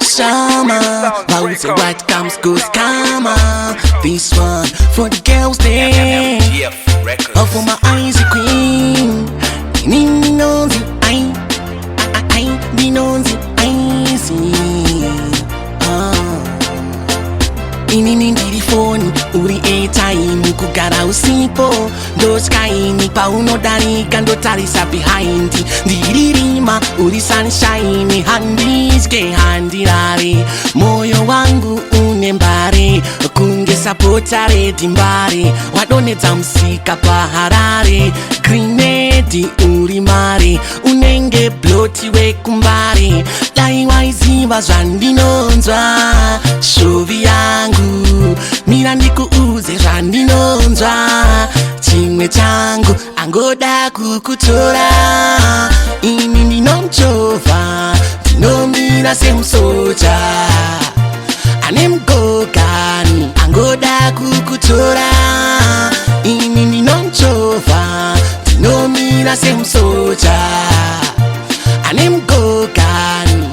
Summer, how say what comes goes karma. This one for the girls there. Oh, for my eyes queen. Nini knows it, I knows it, I see. Inini ndiri phone, uri airtime kugara usipo. Ndoskaini pa unodarika ndotarisa behind. Ndiririma uri sunshine, handiske handirare. Moyo wangu unembare, kunge sapotare dimbare. Wadonedza musika paharare, grenade uri mare. Unenge bloti wekumbare, dai waiziva zvandinonzwa. Shovi yangu, mira ndikuuze zvandinonzwa. Chimwe changu angoda kukutora. Ini ndinomchovha, ndinomira semusoja. Ane mugogani angoda kukutora. Ini ndinomchovha, ndinomira semusoja. Ane mugogani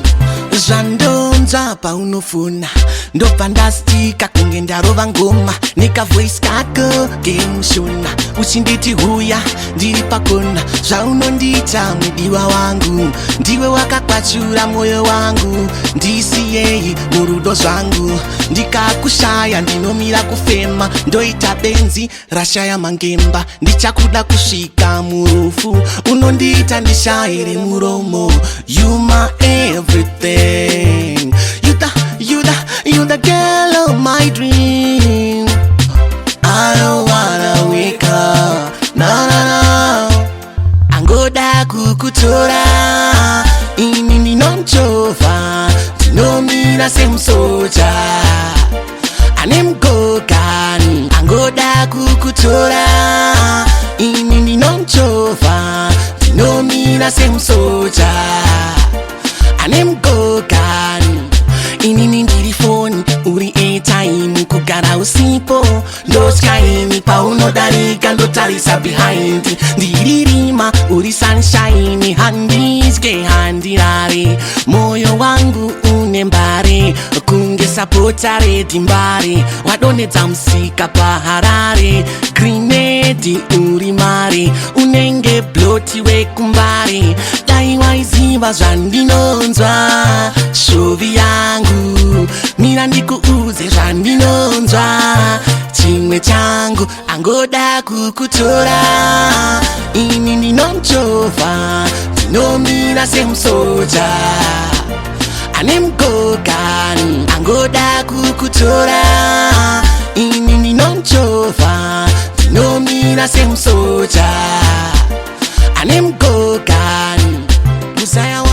zvandonzwa paunofuna. Ndobva ndastika kunge ndarova ngoma nekavoice kako kemushona. Uchinditi huya ndiri pakona, zvaunondiita mudiwa wangu. Ndiwe wakakwachura moyo wangu, ndisiyei murudo zvangu. Ndikakushaya ndinomira kufema, ndoita benzi rashaya mangemba. Ndichakuda kusvika murufu, unondiita ndishayire muromo. You my everything, you the girl of my dream. I don't wanna wake up, no. Angoda kukutora. Ini ndinomchovha, ndinomira semusoja. Ane mugogani angoda kukutora. Ini ndinomchovha, ndinomira semusoja. Ane mugogani. Inini ndiri phone, uri airtime kugara usipo. Ndoskaini pa unodarika ndotarisa behind. Ndiririma uri sunshine, handiske handirare. Moyo wangu unembare, kunge sapotare dimbare. Wadonedza musika paharare, grenade uri mare. Unenge bloti wekumbare, dai waiziva zvandinonzwa. Shovi yangu, mira ndikuuze zvandinonzwa. Chimwe changu angoda kukutora. Ini ndinomchovha, ndinomira semusoja. Ane mugogani angoda kukutora. Ini ndinomchovha, ndinomira semusoja. Ane mugogani, Messiah.